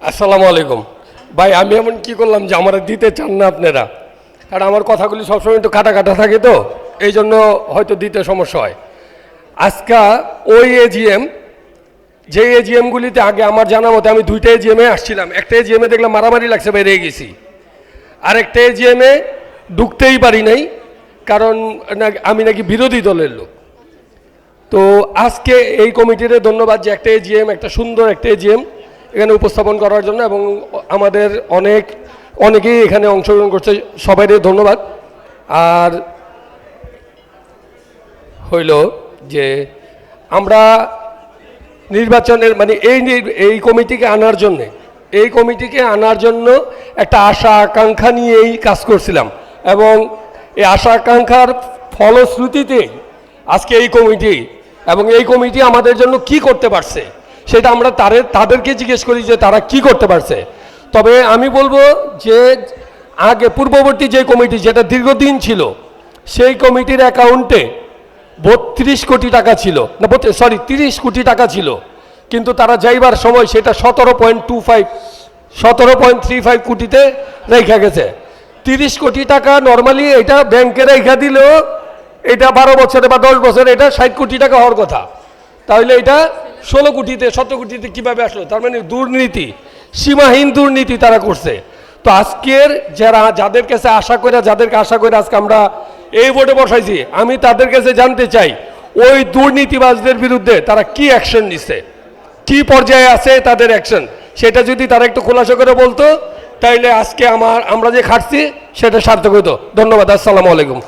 আসসালামু আলাইকুম ভাই। আমি এমন কি করলাম যে আমার দিতে চান না আপনারা? কারণ আমার কথাগুলি সবসময় একটু কাটা কাটা থাকে, তো এই জন্য হয়তো দিতে সমস্যা হয়। আজকে ওই এজিএম, যে এজিএমগুলিতে আগে আমার জানা মতে আমি দুইটা এজিএমে আসছিলাম। একটা এজিএমে দেখলাম মারামারি লাগছে, বেরিয়ে গেছি। আরেকটা এজিএমে ঢুকতেই পারি নাই, কারণ আমি নাকি বিরোধী দলের লোক। তো আজকে এই কমিটির ধন্যবাদ যে একটা এজিএম, একটা সুন্দর একটা এজিএম এখানে উপস্থাপন করার জন্য, এবং আমাদের অনেকেই এখানে অংশগ্রহণ করছে, সবাইকে ধন্যবাদ। আর হইল যে আমরা নির্বাচনের মানে এই কমিটিকে আনার জন্য একটা আশা আকাঙ্ক্ষা নিয়েই কাজ করছিলাম, এবং এই আশা আকাঙ্ক্ষার ফলশ্রুতিতে আজকে এই কমিটি আমাদের জন্য কি করতে পারছে সেটা আমরা তাদেরকে জিজ্ঞেস করি যে তারা কি করতে পারছে। তবে আমি বলবো যে আগে পূর্ববর্তী যে কমিটি, যেটা দীর্ঘদিন ছিল, সেই কমিটির অ্যাকাউন্টে 32 কোটি টাকা ছিল, না 30 কোটি টাকা ছিল, কিন্তু তারা যাইবার সময় সেটা 17.35 কোটিতে রেখা গেছে। 30 কোটি টাকা নর্মালি এটা ব্যাংকে রেখা দিলেও এটা 12 বছরে বা 10 বছরে এটা 60 কোটি টাকা হওয়ার কথা, তাহলে এটা 16 কোটিতে 17 কোটিতে কীভাবে আসলো? তার মানে দুর্নীতি, সীমাহীন দুর্নীতি তারা করছে। তো আজকের যাদেরকে আশা করে আজকে আমরা এই বোর্ডে বসাইছি, আমি তাদের কাছে জানতে চাই ওই দুর্নীতিবাজদের বিরুদ্ধে তারা কি অ্যাকশন নিচ্ছে, কি পর্যায়ে আছে তাদের অ্যাকশন, সেটা যদি তারা একটু খোলাসা করে বলতো, তাইলে আজকে আমরা যে খাটছি সেটা সার্থক হতো। ধন্যবাদ। আসসালামু আলাইকুম।